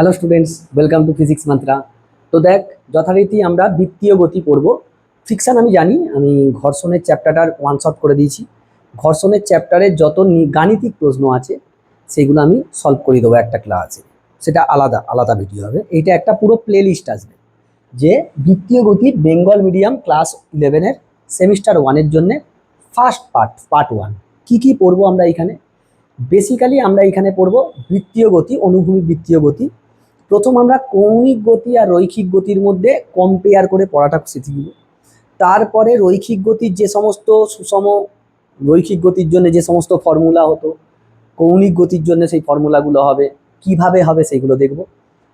Hello students, welcome to physics mantra. তো দেখ, যথারীতি আমরা বৃত্তীয় গতি পড়ব। ফ্রিকশন আমি জানি, আমি ঘর্ষণের চ্যাপ্টারটার ওয়ান শট করে দিয়েছি। ঘর্ষণের চ্যাপ্টারের যত গাণিতিক প্রশ্ন আছে সেগুলো আমি সলভ করে দেবো একটা ক্লাসে। সেটা আলাদা আলাদা ভিডিও হবে। এইটা একটা পুরো প্লে লিস্ট আসবে যে বৃত্তীয় গতি বেঙ্গল মিডিয়াম ক্লাস 11-এর সেমিস্টার 1-এর জন্যে ফার্স্ট পার্ট 1 কী পড়বো আমরা এখানে। বেসিক্যালি আমরা এখানে পড়ব বৃত্তীয় গতি, অনুভূমিক বৃত্তীয় গতি। প্রথম আমরা কৌণিক গতি আর রৈখিক গতির মধ্যে কম্পেয়ার করে পড়াটা শিখে দিব। তারপরে রৈখিক গতির যে সমস্ত সুষম, রৈখিক গতির জন্য যে সমস্ত ফর্মুলা হতো, কৌণিক গতির জন্য সেই ফর্মুলাগুলো হবে, কিভাবে হবে সেইগুলো দেখব।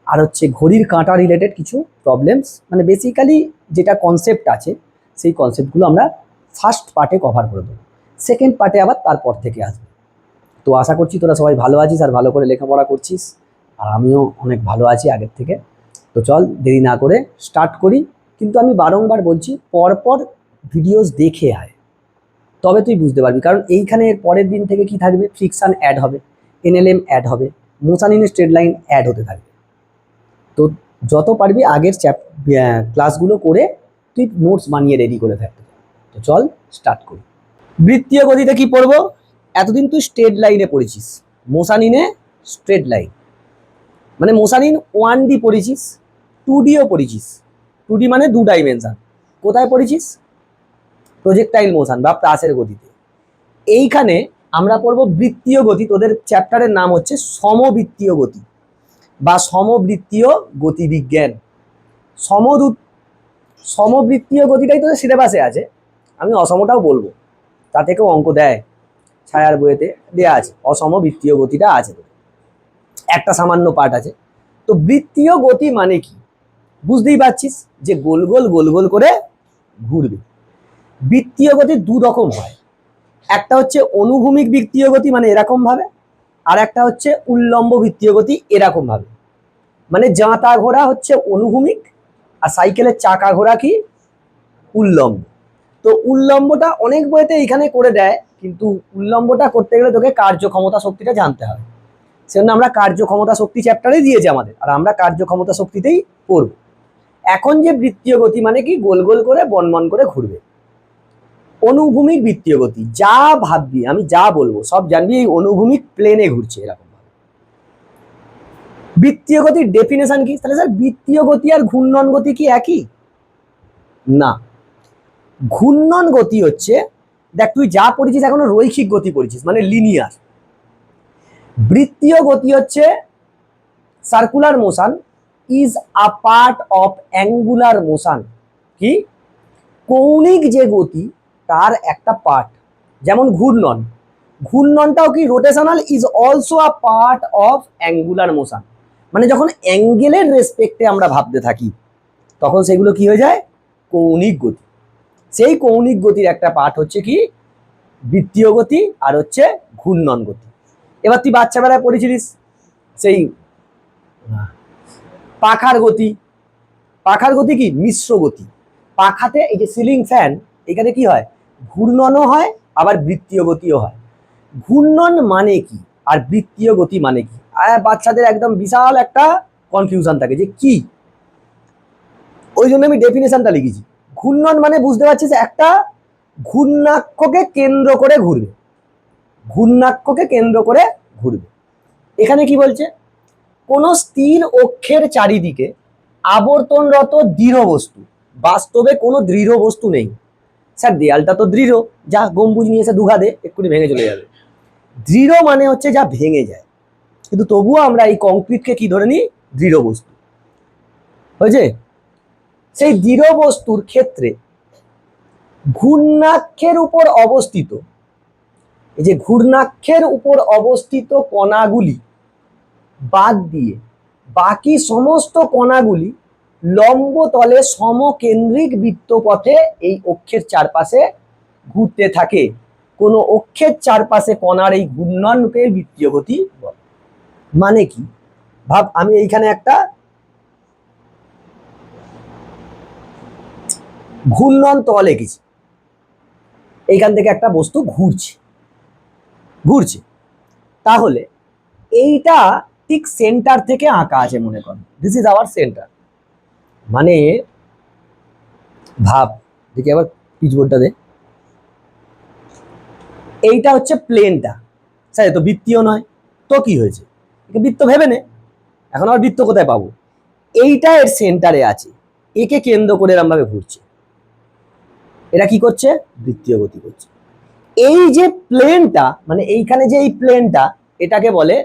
আর হচ্ছে ঘড়ির কাঁটা রিলেটেড কিছু প্রবলেমস, মানে বেসিক্যালি যেটা কনসেপ্ট আছে সেই কনসেপ্টগুলো আমরা ফার্স্ট পার্টে কভার করে দেবো। সেকেন্ড পার্টে আবার তারপর থেকে আসবে। তো আশা করছি তোরা সবাই ভালো আছিস আর ভালো করে লেখাপড়া করছিস, আর আমিও অনেক ভালো আছি আগের থেকে। তো চল দেরি না করে স্টার্ট করি। কিন্তু আমি বারংবার বলছি, পরপর ভিডিওস দেখে আয়, তবে তুই বুঝতে পারবি। কারণ এইখানে পরের দিন থেকে কি থাকবে, ফ্রিকশন অ্যাড হবে, এনএলএম অ্যাড হবে, motion in straight line add হতে থাকবে। তো যত পারবি আগের ক্লাসগুলো করে তুই নোটস বানিয়ে রেডি করে থাকতে। তো চল স্টার্ট করি। বৃত্তীয় গতিতে কি পড়বো? এতদিন তুই স্ট্রেট লাইনে পড়েছিস, মোশন ইনে স্ট্রেট লাইন, মানে মোশন ইন 1D পড়েছিস, 2Dও পড়েছিস। 2D মানে 2 ডাইমেনশন। কোথায় পড়েছিস? প্রজেক্টাইল মোশন বা প্রাসের গতিতে। এইখানে আমরা পড়বো বৃত্তীয় গতি। তোদের চ্যাপ্টারের নাম হচ্ছে সমবৃত্তীয় গতি বা সমবৃত্তীয় গতিবিজ্ঞান। সমবৃত্তীয় গতিটাই তোদের সিলেবাসে আছে, আমি অসমটাও বলবো, তা থেকেও অঙ্ক দেয়, ছায়ার বইয়েতে দেওয়া আছে, অসমবৃত্তীয় গতিটা আছে, একটা সামান্য পার্ট আছে। তো বৃত্তীয় গতি মানে কি বুঝতেই পারছিস, যে গোল গোল গোল গোল করে ঘুরবে। বৃত্তীয় গতি দু রকম হয়, একটা হচ্ছে অনুভূমিক বৃত্তীয় গতি মানে এরকম ভাবে, আর একটা হচ্ছে উল্লম্ব বৃত্তীয় গতি এরকম ভাবে। মানে জাঁতা ঘোড়া হচ্ছে অনুভূমিক আর সাইকেলের চাকা ঘোড়া কি উল্লম্ব। তো উল্লম্বটা অনেক বইতে এখানে করে দেয়, কিন্তু উল্লম্বটা করতে গেলে তোকে কার্যক্ষমতা শক্তিটা জানতে হবে। সেজন্য আমরা কার্যক্ষমতা শক্তি চ্যাপ্টারে দিয়েছে আমাদের, আর আমরা কার্যক্ষমতা শক্তিতেই পড়ব। এখন যে বৃত্তীয় গতি মানে কি, গোল গোল করে বনবন করে ঘুরবে। অনুভূমিক বৃত্তীয় গতি যা ভাববি, আমি যা বলবো সব জানবি, এই অনুভূমিক প্লেনে ঘুরছে এরকম। বৃত্তীয় গতির ডেফিনেশন কি? তাহলে স্যার বৃত্তীয় গতি আর ঘূর্ণন গতি কি একই? না, ঘূর্ণন গতি হচ্ছে, দেখ তুই যা পড়েছিস এখনো রৈখিক গতি পড়েছিস মানে লিনিয়ার। বৃত্তীয় গতি হচ্ছে circular motion is a part of angular motion. কি? কৌণিক যে গতি তার একটা পার্ট। যেমন ঘূর্ণন, ঘূর্ণনটাও কি rotational, is also a part of angular motion. মানে যখন অ্যাঙ্গেলের রেসপেক্টে আমরা ভাবতে থাকি তখন সেগুলো কি হয়ে যায়, কৌণিক গতি। সেই কৌণিক গতির একটা পার্ট হচ্ছে কি বৃত্তীয় গতি, আর হচ্ছে ঘূর্ণন গতি। এবার তুই বাচ্চাবেলায় পড়েছিলিস সেই পাখার গতি। পাখার গতি কি মিশ্র গতি। পাখাতে এই যে সিলিং ফ্যান, এখানে কি হয়, ঘূর্ণনও হয় আবার বৃত্তীয় গতিও হয়। ঘূর্ণন মানে কি আর বৃত্তীয় গতি মানে কি, বাচ্চাদের একদম বিশাল একটা কনফিউশন থাকে যে কি। ওই জন্য আমি ডেফিনেশনটা লিখেছি। ঘূর্ণন মানে বুঝতে পারছিস, একটা ঘূর্ণাক্ষকে কেন্দ্র করে ঘুরবে, ঘূর্ণাক্ষকে কেন্দ্র করে ঘুরবে। এখানে কি বলছে, কোন স্থির অক্ষের চারিদিকে আবর্তনরত দৃঢ় বস্তু, বাস্তবে কোনো দৃঢ় বস্তু নেই। স্যার দেয়ালটা তো দৃঢ়, যা গম্বুজ নিয়ে এসে দুঘা দে এক্ষুনি ভেঙে চলে যাবে। দৃঢ় মানে হচ্ছে যা ভেঙে যায়, কিন্তু তবুও আমরা এই কংক্রিটকে কি ধরে নিই, দৃঢ় বস্তু হয়েছে। সেই দৃঢ় বস্তুর ক্ষেত্রে ঘূর্ণাক্ষের উপর অবস্থিত, এই যে ঘূর্ণাক্ষের উপর অবস্থিত কণাগুলি বাদ দিয়ে বাকি সমস্ত কণাগুলি লম্ব তলে সমকেন্দ্রিক বৃত্তপথে এই অক্ষের চারপাশে ঘুরতে থাকে। কোন অক্ষের চারপাশে কণার এই ঘূর্ণনকে বৃত্তীয় গতি বলে। মানে কি ভাব, আমি এইখানে একটা ঘূর্ণন তল এঁকেছি, এইখান থেকে একটা বস্তু ঘুরছে ঘুরছে, তাহলে এইটা ঠিক সেন্টার থেকে আঁকা আছে মনে কর, দিস ইজ আওয়ার সেন্টার। মানে ভাব, দেখি আবার পিচবোর্ডটা দে, এইটা হচ্ছে প্লেনটা, স্যার তো বৃত্তীয় নয়, তো কি হয়েছে, একে বৃত্ত ভেবে নে। এখন আবার বৃত্ত কোথায় পাবো, এইটা এর সেন্টারে আছে, একে কেন্দ্র করে এরম ভাবে ঘুরছে, এরা কি করছে, বৃত্তীয় গতি করছে। এই যে প্লেনটা, মানে এইখানে যে এই প্লেনটা, এটাকে বলে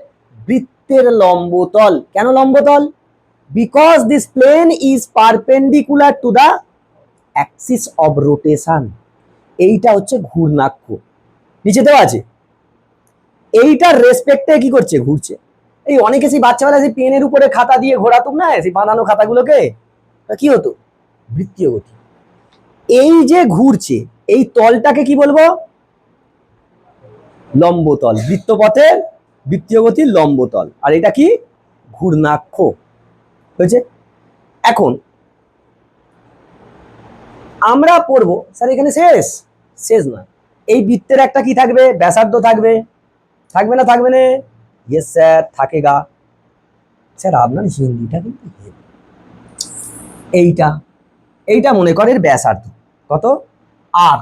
বৃত্তের লম্বতল। কেন লম্বতল, because this plane is perpendicular to the axis of rotation. এইটা হচ্ছে ঘূর্ণাক্ষ, নিচে দেওয়া আছে, এইটার রেসপেক্টে কি করছে, ঘুরছে। এই অনেকে সেই বাচ্চাবেলা সেই পেনের উপরে খাতা দিয়ে ঘোরাতুম না, সেই বানানো খাতাগুলোকে, কি হতো, বৃত্তীয় গতি। এই যে ঘুরছে, এই তলটাকে কি বলবো, লম্বতল, বৃত্তপথের বৃত্তীয় গতির লম্বতল, আর এটা কি, ঘূর্ণাক্ষ হয়েছে। এখন আমরা পড়বো, স্যার এখানে শেষ, শেষ না, এই বৃত্তের একটা কি থাকবে, ব্যাসার্ধ থাকবে, থাকবে না থাকবে না, ইয়েস স্যার থাকেগা। স্যার আপনার হিন্দিটা কিন্তু এইটা, এইটা মনে করেন ব্যাসার্ধ কত, আর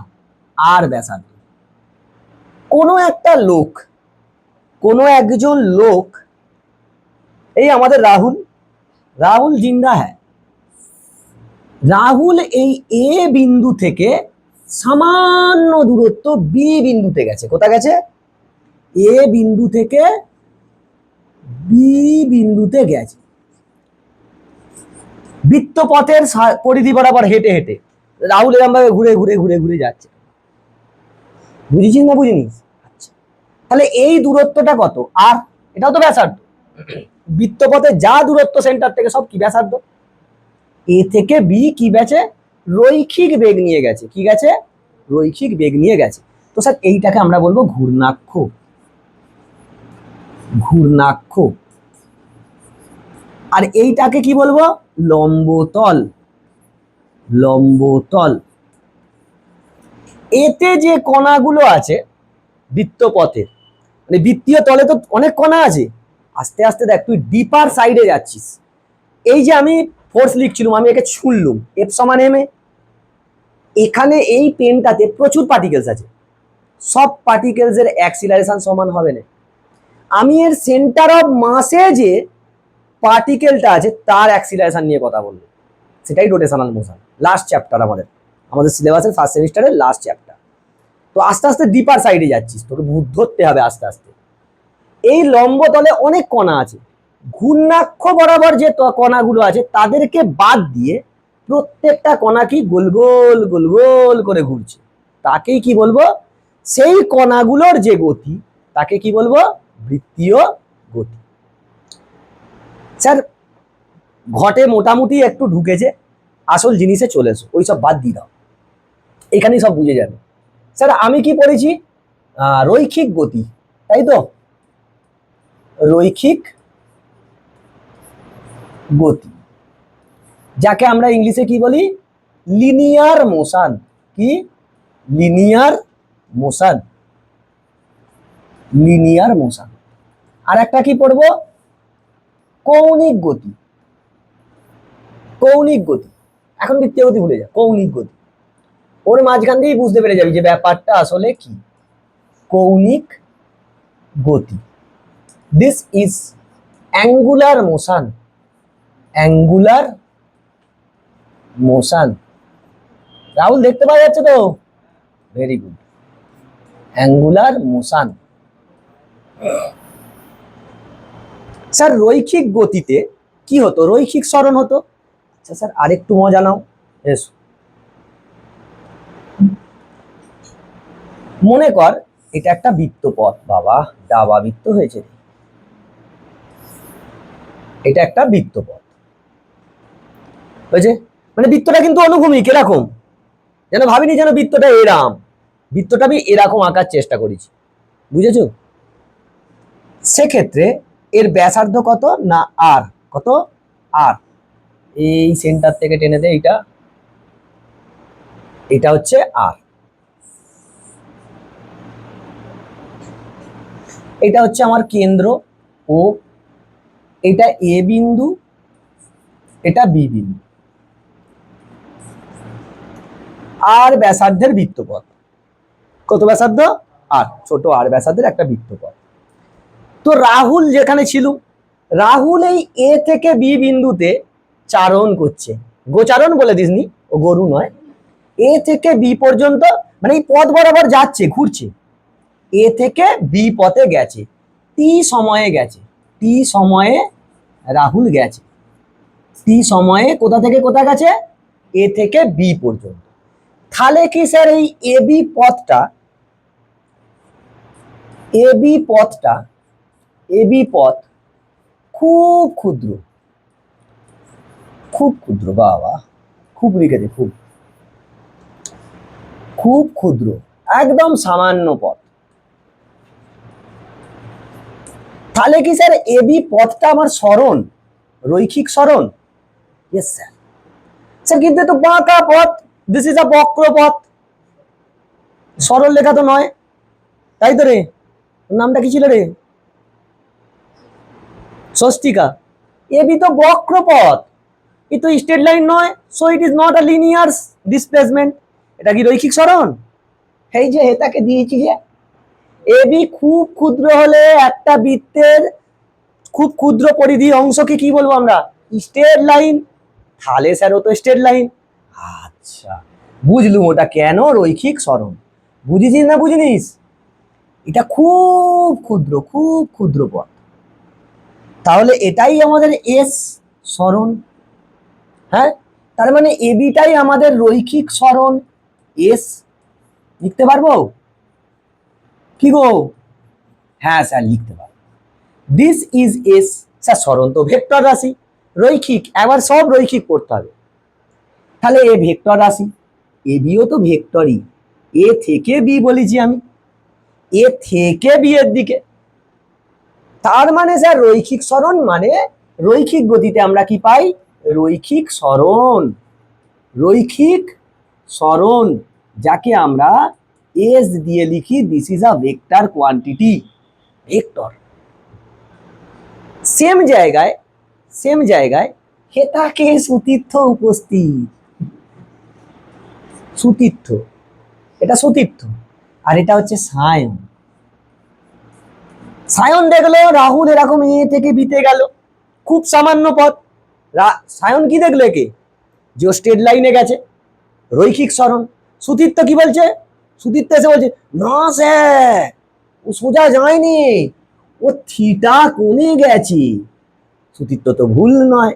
আর ব্যাসার্ধ। কোনো একটা লোক, কোনো একজন লোক, এই আমাদের রাহুল, রাহুল জিন্দা হ্যাঁ, রাহুল এই এ বিন্দু থেকে সামান্য দূরত্ব বি বিন্দুতে গেছে, কোথায় গেছে, এ বিন্দু থেকে বি বিন্দুতে গেছে, বৃত্তপথের পরিধি বরাবর হেঁটে হেঁটে রাহুল এরকম ভাবে ঘুরে ঘুরে ঘুরে ঘুরে যাচ্ছে, বুঝেছিস না বুঝিনিস, আচ্ছা তাহলে এই দূরত্বটা কত, আর এটাও তো ব্যাসার্ধ, বৃত্তপথে যা দূরত্ব সেন্টার থেকে সব কি ব্যাসার্ধ। এ থেকে বি কি গেছে, রৈখিক বেগ নিয়ে গেছে, কি গেছে, রৈখিক বেগ নিয়ে গেছে। তো স্যার এইটাকে আমরা বলবো ঘূর্ণাক্ষ, ঘূর্ণাক্ষ। আর এইটাকে কি বলবো, লম্বতল, লম্বতল। এতে যে কণাগুলো আছে বৃত্তপথে, মানে বৃত্তীয় তলে তো অনেক কণা আছে, আস্তে আস্তে দেখ তুই ডিপার সাইডে যাচ্ছিস। এই যে আমি ফোর্স লিখছিলাম, আমি একে ছুঁড়লুম, এফ সমান এম এ, এখানে এই পেনটাতে প্রচুর পার্টিকেলস আছে, সব পার্টিকেলস এর অ্যাক্সিলারেশন সমান হবে না। আমি এর সেন্টার অফ মাসে যে পার্টিকেলটা আছে তার অ্যাক্সিলারেশন নিয়ে কথা বলবো, সেটাই রোটেশনাল মোশন, লাস্ট চ্যাপ্টার আমাদের, আমাদের সিলেবাসের ফার্স্ট সেমিস্টারের লাস্ট চ্যাপ্টার। তো আস্তে আস্তে ডিপার সাইডে যাচ্ছিস, তোকে ধরতে হবে আস্তে আস্তে। এই লম্ব তলে অনেক কণা আছে, ঘূর্ণাক্ষ বরাবর যে কণাগুলো আছে তাদেরকে বাদ দিয়ে প্রত্যেকটা কণা কি গোল গোল গোল গোল করে ঘুরছে, তাকেই কি বলবো, সেই কণাগুলোর যে গতি তাকে কি বলবো, বৃত্তীয় গতি। স্যার ঘটে মোটামুটি একটু ঢুকেছে, আসল জিনিসে চলে এসো, ওইসব বাদ দিয়ে দাও, এখানেই সব বুঝে যাবে। স্যার আমি কি পড়েছি, রৈখিক গতি, তাই তো, রৈখিক গতি, যাকে আমরা ইংলিশে কি বলি, লিনিয়ার মোশন, কি, লিনিয়ার মোশন, লিনিয়ার মোশন। আর একটা কি পড়বো, কৌণিক গতি, কৌণিক গতি। এখন বৃত্তীয় গতি ভুলে যা, কৌণিক গতি, ওর মাঝখান দিয়েই বুঝতে পেরে যাবি যে ব্যাপারটা আসলে কি, কৌণিক গতি। This is angular motion, angular motion. Rahul দেখতে পাওয়া যাচ্ছে তো, very good, angular motion. Sir রৈখিক গতিতে কি হতো, রৈখিক সরণ হতো। আচ্ছা স্যার আরেকটু মজা নাও, এসো, মনে কর এটা একটা বৃত্তপথ, বাবা ডাবা বৃত্ত হয়েছে, এটা একটা বৃত্তপথ হয়েছে, মানে বৃত্তটা কিন্তু অনুভূমিক এরকম, যেন ভাবিনি যেন বৃত্তটা এরাম, বৃত্তটা আমি এরকম আঁকার চেষ্টা করেছি, বুঝেছো। সেক্ষেত্রে এর ব্যাসার্ধ কত না, আর কত, আর এই সেন্টার থেকে টেনে দেয়, এইটা, এটা হচ্ছে আর, এটা হচ্ছে আমার কেন্দ্র ও, এটা এ বিন্দু, এটা বি বিন্দু, আর ব্যাসার্ধের বৃত্তপথ। কত ব্যাসার্ধ? আর, ছোট আর ব্যাসার্ধের একটা বৃত্তপথ। তো রাহুল যেখানে ছিল, রাহুল এই এ থেকে বি বিন্দুতে চারণ করছে, গোচারণ বলে দিসনি, ও গরু নয়, এ থেকে বি পর্যন্ত, মানে এই পথ বরাবর যাচ্ছে, ঘুরছে, এ থেকে বি পথে গেছে, টি সময়ে গেছে, টি সময়ে রাহুল গেছে, টি সময়ে কোথা থেকে কোথা গেছে? এ থেকে বি পর্যন্ত। তাহলে কি স্যার এই এবি পথটা, এবি পথটা, এবি পথ খুব ক্ষুদ্র, খুব ক্ষুদ্র, বাবা খুব লিখেছে, খুব খুব ক্ষুদ্র, একদম সামান্য পথ। তাহলে কি স্যার এবি পথটা আমার সরণ, রৈখিক সরণ? Yes sir. স্যার কিন্তু তো বাঁকা পথ, দিস ইজ আ বক্র পথ, সরল লেখা তো নয়, তাই তো রে? নামটা কি ছিল রে? স্বস্তিকা। এবি তো বক্র পথ, এ তো স্ট্রেট লাইন নয়, so it is not a linear displacement. এটা কি রৈখিক সরণ? এই যে হেতাকে দিয়েছি যে এবি খুব ক্ষুদ্র হলে একটা বৃত্তের খুব ক্ষুদ্র পরিধি অংশকে কি বলবো আমরা? Straight line. তাহলে স্যার ও তো স্ট্রেট লাইন। আচ্ছা, বুঝলুম ওটা কেন রৈখিক সরণ। বুঝেছিস না বুঝিনিস? এটা খুব ক্ষুদ্র, খুব ক্ষুদ্র পথ। তাহলে এটাই আমাদের এস সরণ। হ্যাঁ, তার মানে এবিটাই আমাদের রৈখিক সরণ এস। লিখতে পারবো কি গো? হ্যাঁ স্যার লিখতে পারবো। This is S. স্যার সরণ তো ভেক্টর রাশি, রৈখিক, এবার সব রৈখিক করতে হবে। তাহলে এ ভেক্টর রাশি, এ বিও তো ভেক্টরই, এ থেকে বি বলেছি আমি, এ থেকে বি এর দিকে। তার মানে স্যার রৈখিক সরণ মানে রৈখিক গতিতে আমরা কি পাই? রৈখিক সরণ, রৈখিক সরণ, যাকে আমরা এস দিয়ে লিখি, this is a vector quantity, vector. Same জায়গায়, সেম জায়গায় হেতাকে সুতীর্থ উপস্থিত, সুতীর্থ, এটা সতীর্থ, আর এটা হচ্ছে সায়ন। সায়ন দেখলো রাহুল এরকম এ থেকে বিতে গেল, খুব সামান্য পথ। সায়ন কি দেখলো একে? যে স্ট্রেট লাইনে গেছে, রৈখিক সরণ। সুতীর্থ কি বলছে? সুতীর্থ এসে বলছে না স্যার, ও সোজা যায়নি, ও থিটা কোণে গেছে। সুতীর্থ তো ভুল নয়,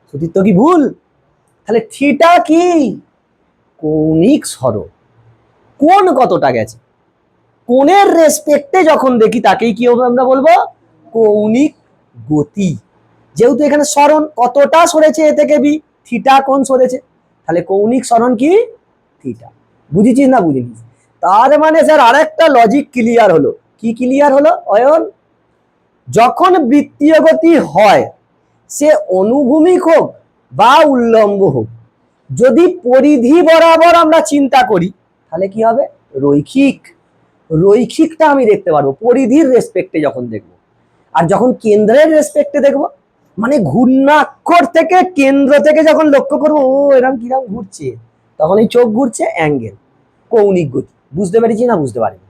সুতীর্থ কি ভুল? তাহলে থিটা কি? কৌণিক সরণ। কোণ কতটা গেছে, কোণের রেসপেক্টে যখন দেখি তাকেই কি হবে আমরা বলবো? কৌণিক গতি। যেহেতু এখানে সরণ কতটা সরেছে এ থেকে বি, থিটা কোণ সরেছে, তাহলে কৌণিক সরণ কি? থিটা। বুঝেছিস না বুঝেছিস? তার মানে স্যার আরেকটা লজিক ক্লিয়ার হলো। কি ক্লিয়ার হলো অয়ন? যখন বৃত্তীয় গতি হয়, সে অনুভূমিক হোক বা উল্লম্ব হোক, যদি পরিধি বরাবর আমরা চিন্তা করি তাহলে কি হবে? রৈখিক। রৈখিকটা আমি দেখতে পারবো পরিধির রেসপেক্টে যখন দেখবো। আর যখন কেন্দ্রের রেসপেক্টে দেখবো, মানে ঘূর্ণাক্ষর থেকে কেন্দ্র থেকে যখন লক্ষ্য করবো ও এরকম কিরকম ঘুরছে, তখন এই চোখ ঘুরছে, অ্যাঙ্গেল, কৌণিক গতি। বুঝতে পেরেছি না বুঝতে পারিনি?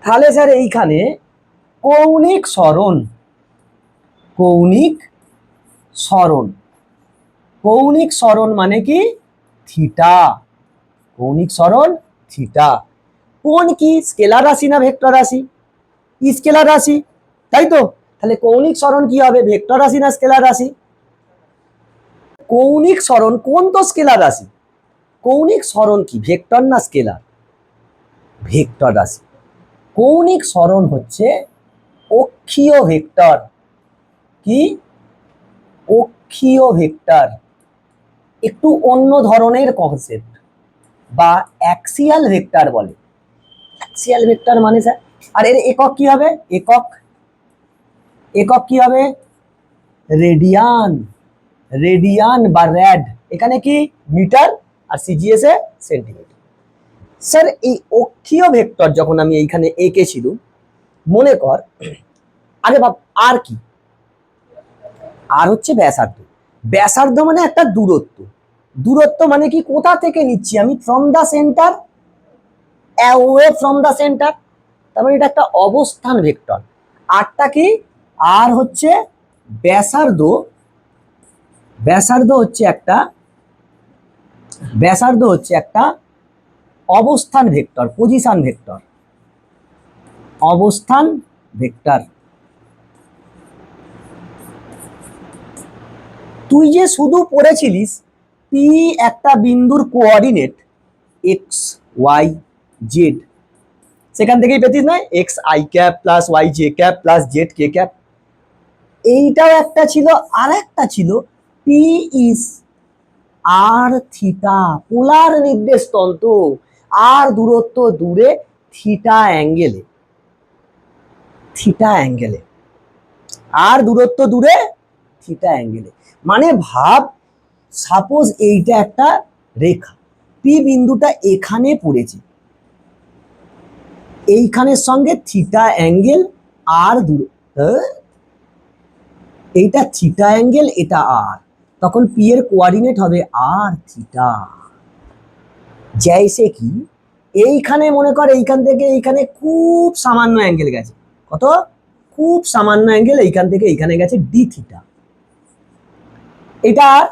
তাহলে স্যার এইখানে কৌণিক সরণ, কৌণিক সরণ, কৌণিক সরণ মানে কি? থিটা। কৌণিক সরণ থিটা। কোণ কি? স্কেলার রাশি না ভেক্টর রাশি? স্কেলার রাশি, তাই তো? তাহলে কৌণিক সরণ কি হবে? ভেক্টর রাশি না স্কেলার রাশি? কৌণিক সরণ, কোণ তো স্কেলার রাশি, কৌণিক সরণ কি ভেক্টর না স্কেলার? ভেক্টর রাশি। কৌণিক সরণ হচ্ছে অক্ষীয় ভেক্টর। কি? অক্ষীয় ভেক্টর। একটু অন্য ধরনের কনসেপ্ট, বা অ্যাক্সিয়াল ভেক্টর বলে। অ্যাক্সিয়াল ভেক্টর মানে স্যার, আর এর একক কি হবে? একক, একক কি হবে? রেডিয়ান, রেডিয়ান বা র্যাড। এখানে কি? মিটার, আর সিজিএস এ সেন্টিমিটার। স্যার এই অক্ষীয় ভেক্টর যখন আমি এইখানে এঁকেছিলাম, মনে কর, আরে বাপ আর কি, আর হচ্ছে ব্যাসার্ধ। ব্যাসার্ধ মানে একটা দূরত্ব। দূরত্ব মানে কি, কোথা থেকে নিচ্ছি আমি, from the centre, away from the centre, তারপরে এটা একটা অবস্থান ভেক্টর। আরটা কি, আর হচ্ছে ব্যাসার্ধ। ব্যাসার্ধ হচ্ছে একটা, ব্যাসার্ধ হচ্ছে একটা অবস্থান ভেক্টর, পজিশন ভেক্টর, অবস্থান ভেক্টর। তুই যে শুধু পড়েছিলিস পি একটা বিন্দুর কোঅর্ডিনেট এক্স ওয়াই জেড, সেখান থেকেই পেতিস না, x i cap plus y j cap plus z k cap. এইটাও একটা ছিল, আর একটা ছিল P is R theta, polar নির্দেশ তন্ত্র, আর দূরত্ব দূরে থিটা অ্যাঙ্গেলে, থিটা অ্যাঙ্গেলে, আর দূরত্ব দূরে থিটা অ্যাঙ্গেলে। মানে ভাব, সাপোজ এইটা একটা রেখা, পি বিন্দুটা এখানে পড়েছে, এইখানের সঙ্গে থিটা অ্যাঙ্গেল আর দূর, এইটা থিটা অ্যাঙ্গেল, এটা আর, তখন পি এর কোঅর্ডিনেট হবে আর থিটা। জैसे কি এইখানে মনে কর, এইখান থেকে এইখানে খুব সামান্য অ্যাঙ্গেল গেছে, কত, খুব সামান্য অ্যাঙ্গেল এইখান থেকে এইখানে গেছে ডি থিটা। এটা আর,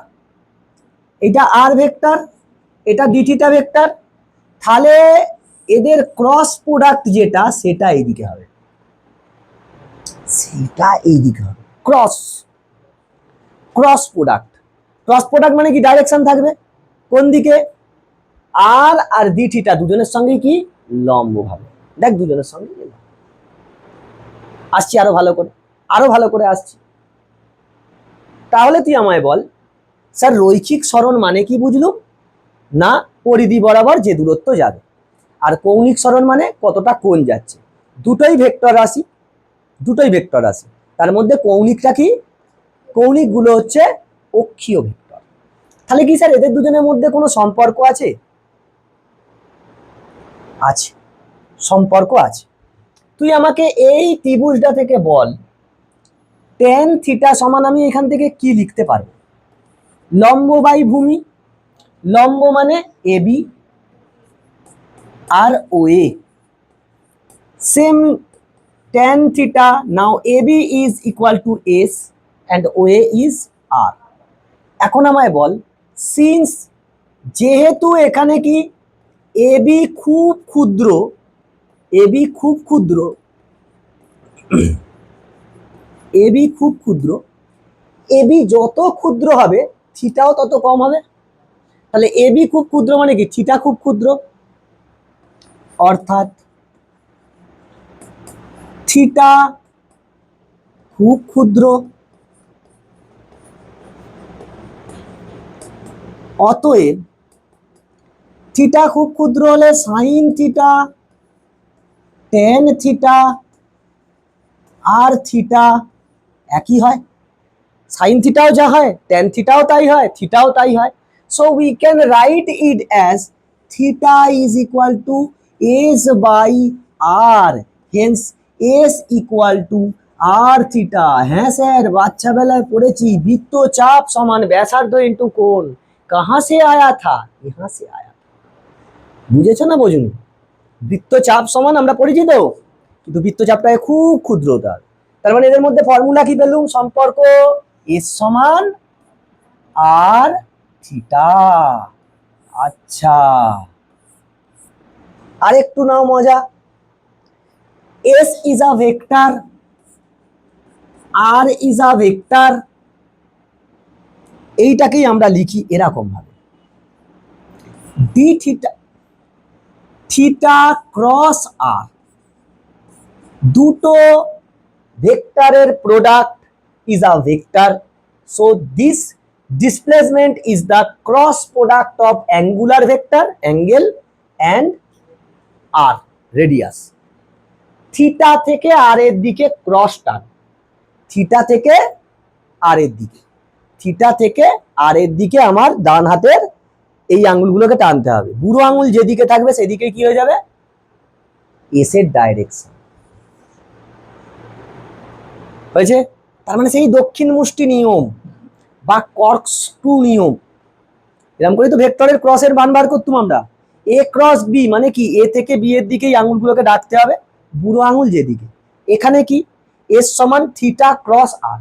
এটা আর ভেক্টর, এটা ডি থিটা ভেক্টর, তাহলে এদের ক্রস প্রোডাক্ট যেটা সেটা এইদিকে হবে, সেটা এইদিকে হবে, cross, cross product. Cross product মানে কি, ডাইরেকশন থাকবে কোন দিকে, আর ডি থিটা দুজনের সঙ্গে কি লম্ব ভাবে, দেখ দুজনের সঙ্গে আসছি আরো ভালো করে, আরো ভালো করে আসছি। তাহলে তুই আমায় বল স্যার রৈখিক সরণ মানে কি বুঝলুম না, পরিধি বরাবর যে দূরত্ব যাবে, আর কৌণিক সরণ মানে কতটা কোণ যাচ্ছে। দুটোই ভেক্টর রাশি, দুটোই ভেক্টর রাশি, তার মধ্যে কৌণিকটা কি, কৌণিক গুলো হচ্ছে অক্ষীয় ভেক্টর। তাহলে কি স্যার এদের দুজনের মধ্যে কোনো সম্পর্ক আছে? আছে, সম্পর্ক আছে। তুই আমাকে এই ত্রিভুজটা থেকে বল tan থিটা সমান আমি এখান থেকে কি লিখতে পারবো, লম্ব বাই ভূমি, লম্ব মানে এবি আর OA, same tan theta, now AB is equal to S and OA is R। এখন আমায় বল, সিন্স যেহেতু এখানে কি AB খুব ক্ষুদ্র, AB খুব ক্ষুদ্র, AB খুব ক্ষুদ্র, AB যত ক্ষুদ্র হবে থিটাও তত কম হবে। তাহলে AB খুব ক্ষুদ্র মানে কি, থিটা খুব ক্ষুদ্র, অর্থাৎ থিটা খুব ক্ষুদ্র, অতএব থিটা খুব ক্ষুদ্র হলে সাইন থিটা, টেন থিটা আর থিটা একই হয়, সাইন থিটাও যা হয় টেন থিটাও তাই হয়, থিটাও তাই হয়। So we can write it as theta is equal to s by r, hence s equal to r theta. হ্যাঁ স্যার বাচ্চা বেলায় পড়েছি, বৃত্তচাপ সমান ব্যাসার্ধ ইন্টু কোণ, কাহা সে আয়া থা, ইহা সে আয়া। বুঝেছো না বোঝুনি, বৃত্তচাপ সমান আমরা পড়েছি তো, কিন্তু বৃত্তচাপটাকে খুব ক্ষুদ্র হতে হবে। তার মানে এদের মধ্যে ফর্মুলা কি পেলুম, সম্পর্ক এস সমান আর থিটা। আচ্ছা আর একটু নাও মজা, S is a vector, R is a vector, এইটাকেই আমরা লিখি এরকম ভাবে, D theta, theta cross R, দুটো ভেক্টরের product is a vector, so this displacement is the cross product of angular vector, angle, and r, radius। Theta থেকে আর এর দিকে ক্রস টান, থিটা থেকে আর এর দিকে, থিটা থেকে আর এর দিকে আমার ডান হাতের এই আঙ্গুলগুলোকে টানতে হবে, বুড়ো আঙ্গুল যেদিকে থাকবে সেদিকে কি হয়ে যাবে, এস এর ডাইরেকশন হয়েছে। তার মানে সেই দক্ষিণ মুষ্টি নিয়ম বা কর্কস্ক্রু নিয়ম, এরকম করে তো ভেক্টরের ক্রসের মান বার করতাম আমরা। এ ক্রস বি মানে কি, এ থেকে বি এর দিকেই আঙুলগুলোকে ডাকতে হবে, বুড়ো আঙুল যেদিকে। এখানে কি এস সমান থিটা ক্রস আর,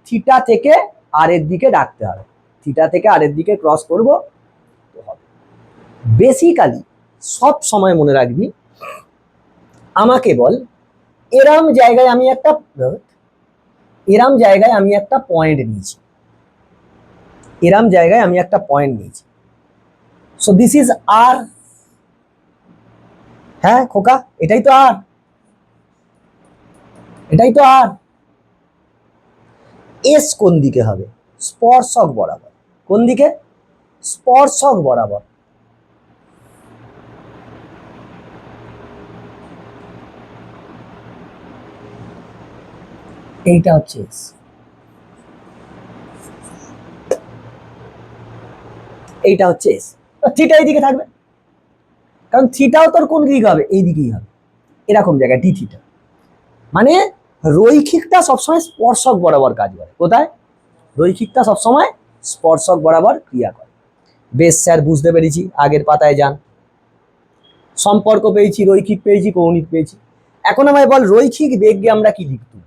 থিটা থেকে আর এর দিকে ডাকতে হবে, থিটা থেকে আর এর দিকে ক্রস করব তো হবে। বেসিক্যালি সব সময় মনে রাখবি, আমাকে বল এরম জায়গায় আমি একটা পয়েন্ট নিয়েছি, এরম জায়গায় আমি একটা পয়েন্ট নিয়েছি। সো দিস ইজ আর, হ্যাঁ খোকা এটাই তো আর, এটাই তো আর। এস কোন দিকে হবে? স্পর্শক বরাবর। কোন দিকে? স্পর্শক বরাবর। এইটা হচ্ছে এস, এইটা হচ্ছে এস। থিটা এইদিকে থাকবে, কারণ থিটাও তোর কোন দিকে হবে? এই দিকেই হবে, এরকম জায়গায় ডি থিটা। মানে রৈখিকটা সবসময় স্পর্শক বরাবর কাজ করে। কোথায়? রৈখিকটা সবসময় স্পর্শক বরাবর ক্রিয়া করে। বেশ স্যার, বুঝতে পেরেছি, আগের পাতায় যান। সম্পর্ক পেয়েছি, রৈখিক পেয়েছি, কৌণিক পেয়েছি। এখন আমায় বল রৈখিক বেগকে আমরা কি লিখতাম?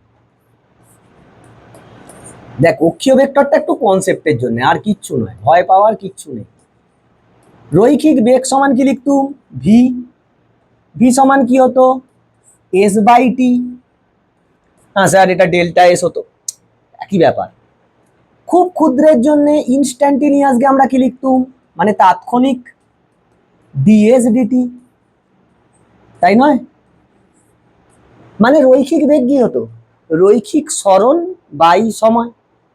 দেখ অক্ষীয় ভেক্টরটা একটু কনসেপ্টের জন্য, আর কিচ্ছু নয়, ভয় পাওয়ার কিচ্ছু নেই। রৈখিক বেগ সমান কি লিখতুম? ভি। ভি সমান কি হতো? S by T. হ্যাঁ স্যার এটা ডেল্টা এস হতো, একই ব্যাপার। খুব ক্ষুদ্রের জন্য ইনস্ট্যান্টিনিয়াসকে আমরা কি লিখতুম? মানে তাৎক্ষণিক, ডিএস ডিটি, তাই নয়? মানে রৈখিক বেগ কি হতো? রৈখিক সরণ বাই সময়।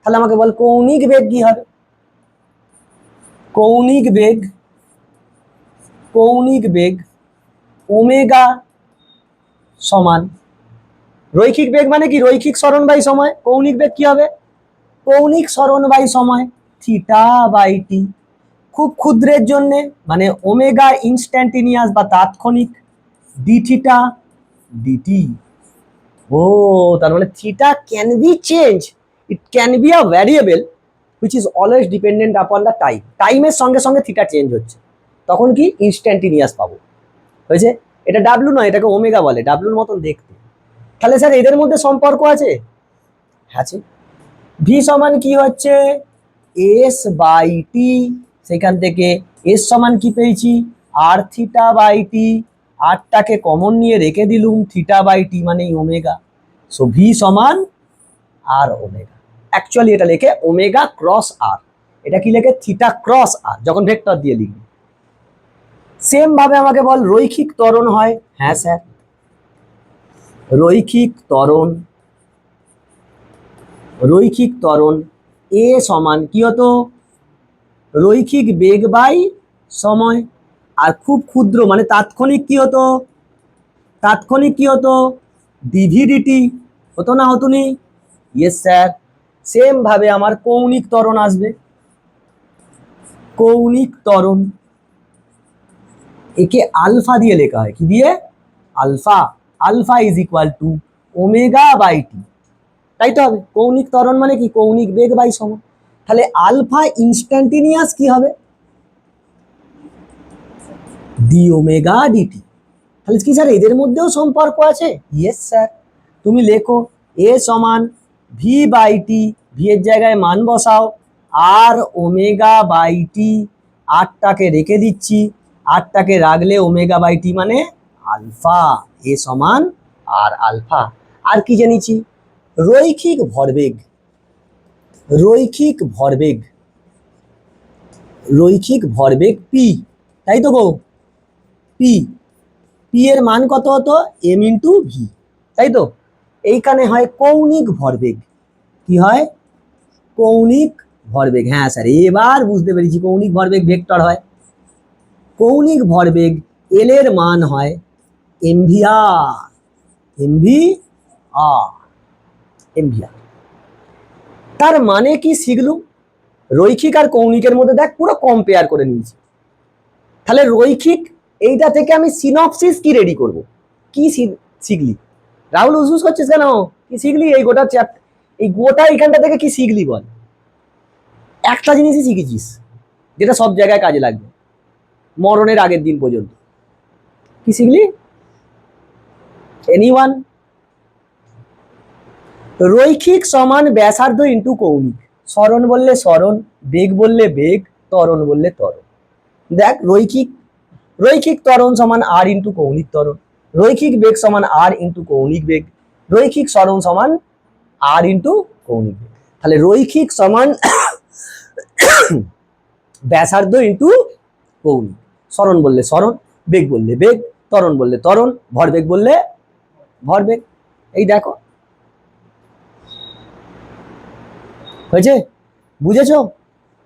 তাহলে আমাকে বল কৌণিক বেগ কি হবে? কৌণিক বেগ, কৌণিক বেগ ওমেগা সমান, রৈখিক বেগ মানে কি? রৈখিক সরণ বাই সময়। কৌণিক বেগ কি হবে? কৌণিক সরণ বাই সময়, থিটা বাই টি। খুব ক্ষুদ্রের জন্য মানে ওমেগা ইনস্ট্যান্টিনিয়াস বা তাৎক্ষণিক, ডি থিটা ডিটি। ও তার মানে theta can be change, it can be a variable which is always dependent upon the time. টাইমের সঙ্গে সঙ্গে থিটা চেঞ্জ হচ্ছে, তখন কি ইনস্ট্যান্টিনিয়াস পাবো। হয়েছে? এটা ডাব্লু নয়, এটাকে ওমেগা বলে, ডাব্লুর মতন দেখতে। তাহলে স্যার এদের মধ্যে সম্পর্ক আছে? আছে। ভি সমান কি হচ্ছে? এস বাই টি, সেখান থেকে এস সমান কি পেয়েছি? আর থিটা বাই টি, আরটাকে কমন নিয়ে রেখে দিলুম, থিটা বাই টি মানে ওমেগা। সো ভি সমান আর ওমেগা। অ্যাকচুয়ালি এটা লেখে ওমেগা ক্রস আর, এটা কি লেখে? থিটা ক্রস আর, যখন ভেক্টর দিয়ে লিখবি। সেম ভাবে আমাকে বল রৈখিক ত্বরণ হয়? হ্যাঁ স্যার, রৈখিক ত্বরণ, রৈখিক ত্বরণ এ সমান কি হতো? রৈখিক বেগ বাই সময়। আর খুব ক্ষুদ্র মানে তাৎক্ষণিক কি হতো? তাৎক্ষণিক কি হতো? ডিভিডিটি হতো না হতনি? Yes sir. সেম ভাবে আমার কৌণিক ত্বরণ আসবে, কৌণিক ত্বরণ, একে আলফা দিয়ে লেখা হয়। কি দিয়ে? Alpha. Alpha is equal to omega by T, তাই তো হবে। কৌণিক ত্বরণ মানে কি? কৌণিক বেগ বাই সময়। তাহলে আলফা ইনস্ট্যান্টিনিয়াস কি হবে? D omega dt. তাহলে কি স্যার এদের মধ্যেও সম্পর্ক আছে? Yes sir. তুমি লেখো এ সমান ভি বাই টি, ভি এর জায়গায় মান বসাও, আর ওমেগা বাই টি, আরটাকে রেখে দিচ্ছি, আরটাকে রাখলে ওমেগা বাই টি মানে আলফা। এ সমান আর আলফা। আর কি জেনেছি? রৈখিক ভরবেগ, রৈখিক ভরবেগ, রৈখিক ভরবেগ পি, তাই তো গো? পি, পি এর মান কত হতো? এম ইন্টু ভি, তাই তো? এইখানে হয় কৌণিক ভরবেগ। কি হয়? কৌণিক ভরবেগ। হ্যাঁ স্যার এবার বুঝতে পেরেছি, কৌণিক ভরবেগ ভেক্টর হয়। কৌণিক ভরবেগ এল এর মান হয় এমভি আর, এমভি আর, এমভি আর। তার মানে কি শিখলুম? রৈখিক আর কৌণিকের মধ্যে দেখ পুরো কম্পেয়ার করে নিয়েছি। তাহলে রৈখিক, এইটা থেকে আমি সিনপসিস কি রেডি করব? কি শিখলি রাহুল? উসুস করছিস কেন? কি শিখলি এই গোটা চ্যাপ্টার? এই গোটা এইখানটা থেকে কি শিখলি বল? একটা জিনিসই শিখেছিস যেটা সব জায়গায় কাজে লাগবে মরণের আগের দিন পর্যন্ত। কি শিখলি? এনিওয়ান? রৈখিক সমান ব্যাসার্ধ ইন্টু কৌণিক। সরণ বললে সরণ, বেগ বললে বেগ, ত্বরণ বললে ত্বরণ। দেখ, রৈখিক রৈখিক ত্বরণ সমান আর ইন্টু কৌণিক ত্বরণ, রৈখিক বেগ সমান আর ইন্টু কৌণিক বেগ, রৈখিক সরণ সমান আর ইন্টু কৌণিক বেগ। তাহলে রৈখিক সমান ব্যাসার্ধ ইন্টু কৌণিক। সরণ বললে সরণ, বেগ বললে বেগ, ত্বরণ বললে ত্বরণ, ভরবেগ বললে ভরবেগ। এই দেখো, হয়েছে? বুঝেছো?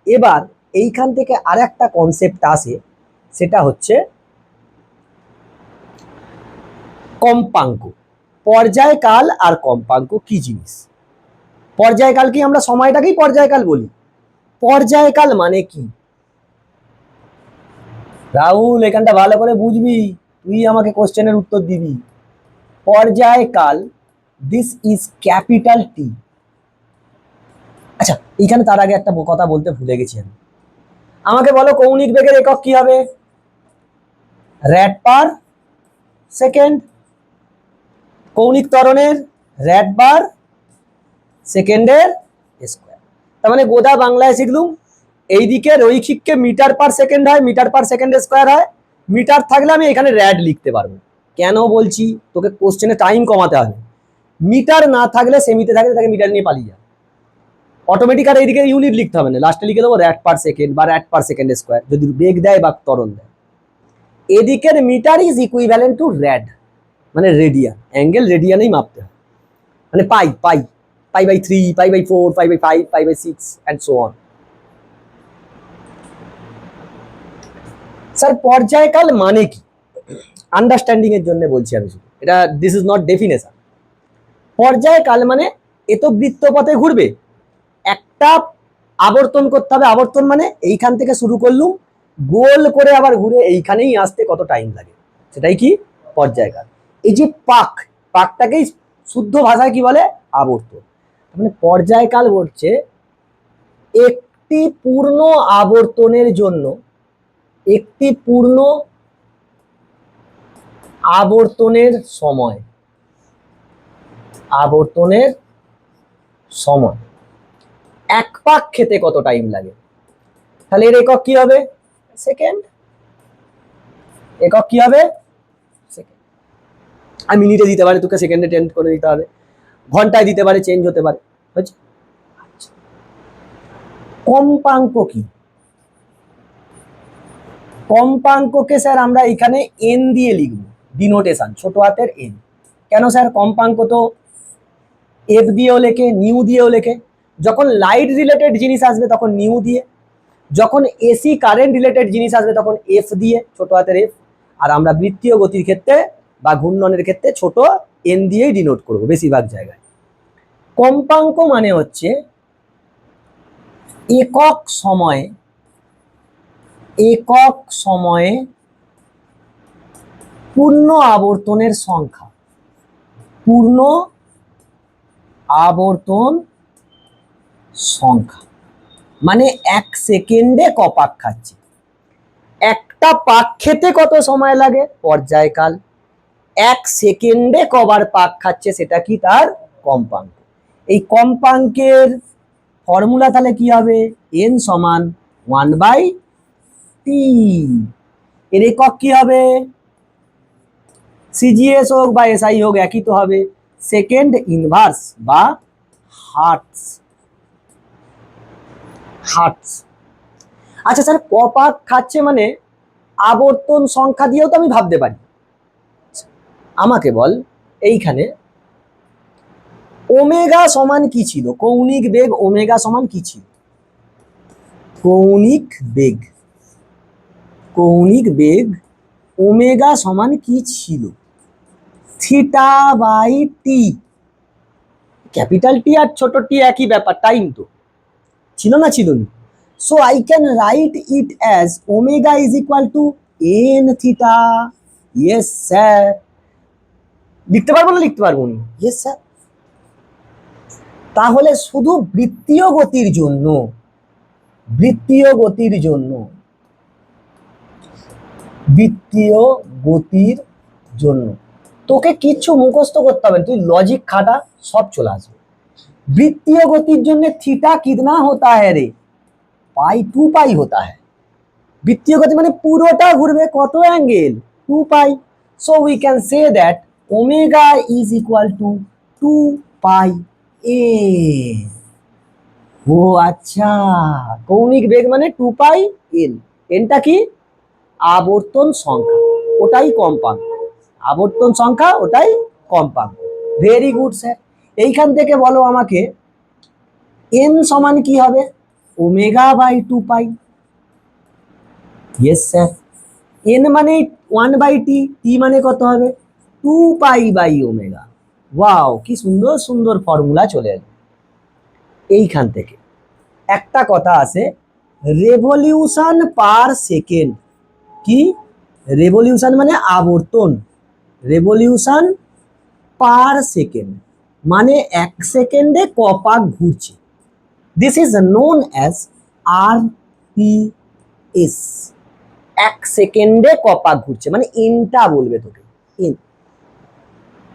এবার এইখান থেকে আর একটা কনসেপ্ট আসে, সেটা হচ্ছে কম্পাঙ্ক। পর্যায়কাল আর কম্পাঙ্ক কি জিনিস? পর্যায়কালকে আমরা সময়টাকেই পর্যায়কাল বলি। পর্যায়কাল মানে কি? রাহুল, এখানটা ভালো করে বুঝবি, তুই আমাকে কোশ্চেনের উত্তর দিবি। পর্যায়কাল, দিস ইজ ক্যাপিটাল টি। আচ্ছা, এখানে তার আগে একটা কথা বলতে ভুলে গেছি আমি। আমাকে বলো কৌণিক বেগের একক কি হবে? র‍্যাড পার সেকেন্ড। কৌণিক ত্বরণের র‍্যাড বার সেকেন্ডের স্কোয়ার। তার মানে গোদা বাংলায় শিখলুম, এইদিকে রৈখিককে মিটার পার সেকেন্ড হয়, মিটার পার সেকেন্ড স্কোয়ার হয়। মিটার থাকলে আমি এখানে র‍্যাড লিখতে পারবো। কেন বলছি? তোকে কোশ্চেনে টাইম কমাতে হবে। মিটার না থাকলে, সেমিতে থাকলে তাকে মিটার নিয়ে পালিয়ে যা, অটোমেটিক আর এইদিকে ইউনিট লিখতে হবে না, লাস্টে লিখে দেবো র‍্যাড পার সেকেন্ড বা র‍্যাড পার সেকেন্ড স্কোয়ার, যদি বেগ দেয় বা ত্বরণ দেয়। এদিকের meter is equivalent to rad, মানে রেডিয়ান, অ্যাঙ্গেল রেডিয়ানেই মাপতে হয়। মানে pi pi pi by 3, pi by 4, pi by 5, pi by 6 and so on. Sir পর্যায়কাল মানে কি? আন্ডারস্ট্যান্ডিং এর জন্য বলছি আমি শুধু, এটা দিস ইজ নট ডেফিনেশন। পর্যায়কাল মানে এ তো বৃত্তপথে ঘুরবে, একটা আবর্তন করতে হবে। আবর্তন মানে এইখান থেকে শুরু করলুম, গোল করে আবার ঘুরে এইখানেই আসতে কত টাইম লাগে, সেটাই কি পর্যায়কাল। এই যে পাক, পাকটাকেই শুদ্ধ ভাষায় কি বলে? আবর্তন। মানে পর্যায়কাল বলছে একটি পূর্ণ আবর্তনের জন্য, একটি পূর্ণ আবর্তনের সময়, আবর্তনের সময় এক পাক খেতে কত টাইম লাগে। তাহলে এর একক কি হবে? সেকেন্ড। একক কি হবে? সেকেন্ড। আর মিনিটে দিতে পারে, তোকে সেকেন্ডে চেঞ্জ করে দিতে হবে, ঘন্টায় দিতে পারে, চেঞ্জ হতে পারে। বুঝছো? কম্পাঙ্ক কি? কম্পাঙ্ককে স্যার আমরা এখানে এন দিয়ে লিখব, ডিনোটেশন ছোট হাতের এন। কেন স্যার? কম্পাঙ্ক তো এফ দিয়েও লেখে, নিউ দিয়েও লেখে। যখন লাইট রিলেটেড জিনিস আসবে তখন নিউ দিয়ে, যখন এসি কারেন্ট রিলেটেড জিনিস আসবে তখন এফ দিয়ে, ছোট হাতের এফ। আর আমরা বৃত্তীয় গতির ক্ষেত্রে বা ঘূর্ণনের ক্ষেত্রে ছোট এন দিয়েই ডিনোট করব বেশিরভাগ জায়গায়। কম্পাঙ্ক মানে হচ্ছে একক সময়ে, একক সময়ে পূর্ণ আবর্তনের সংখ্যা, পূর্ণ আবর্তন সংখ্যা। মানে এক সেকেন্ডে ক পাক খাচ্ছে, একটা পাক খেতে কত সময় লাগে, পর্যায়কাল। এক সেকেন্ডে কবার পাক খাচ্ছে, সেটা কি? তার কম্পাঙ্ক। এই কম্পাঙ্কের ফর্মুলা তাহলে কি হবে? এন সমান 1/t। এর একক কি হবে? সিজিএস হোক বা এসআই হোক একই তো হবে, সেকেন্ড ইনভার্স বা হার্টস। হার্টস। আচ্ছা স্যার, ক পাক খাচ্ছে মানে আবর্তন সংখ্যা দিয়েও তো আমি ভাবতে পারি। আমাকে বল, এইখানে ওমেগা সমান কি ছিল? কৌণিক বেগ ওমেগা সমান কি ছিল? কৌণিক বেগ, কৌণিক বেগ ওমেগা সমান কি ছিল? Theta by T. Capital T আর ছোট টি একই ব্যাপার, টাইম তো ছিল না, ছিল না। So I can write it as omega is equal two N theta. Yes sir. লিখতে পারবো না? লিখতে পারবো না? Yes sir. তাহলে শুধু বৃত্তীয় গতির জন্য, বৃত্তীয় গতির জন্য, বৃত্তীয় গতির জন্য তোকে কিচ্ছু মুখস্থ করতে হবে না, তুই লজিক খাটা, সব চলে আসবে। বৃত্তীয় গতির জন্য থিটা कितना होता है रे, पाई 2 पाई होता है। বৃত্তীয় গতি মানে পুরোটা ঘুরবে, কত angle, 2 pi. So we can say that omega is equal two 2 পাই এ। ও আচ্ছা, কৌণিক বেগ মানে 2 পাই এন। এনটা কি, আবর্তন সংখ্যা, ওটাই কম্পাঙ্ক, আবর্তন সংখ্যা ওটাই কম্পাঙ্ক। Very good sir. এইখান থেকে বলো আমাকে এন সমান কি হবে, omega by 2 pi. Yes sir. N মানে 1 বাই টি, টি মানে কত হবে 2 পাই বাই ওমেগা। ওয়াও, কি সুন্দর সুন্দর ফর্মুলা চলে এলো। এইখান থেকে একটা কথা আছে, রেভলিউশন পার সেকেন্ড। কি, রেভলিউশন মানে আবর্তন, রেভলিউশন পার সেকেন্ড মানে 1 সেকেন্ডে ক পাক ঘুরছে। This is known as RPS. 1 সেকেন্ডে ক পাক ঘুরছে মানে এনটা বলবে তোকে, এন।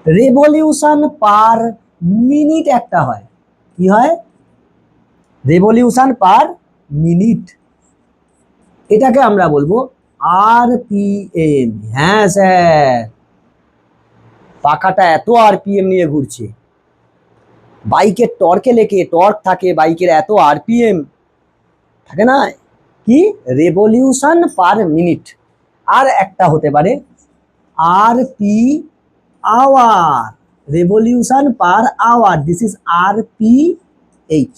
রেভলিউশন পার মিনিট একটা হয়, কি হয়, রেভলিউশন পার মিনিট, এটাকে আমরা বলবো আরপিএম। হ্যাঁ স্যার, পাখাটা এত আরপিএম নিয়ে ঘুরছে, বাইকের টর্কে লেখে, টর্ক থাকে বাইকের, এত আরপিএম থাকে না, কি, রেভলিউশন পার মিনিট। আর একটা হতে পারে RP hour, revolution per hour, this is RPH.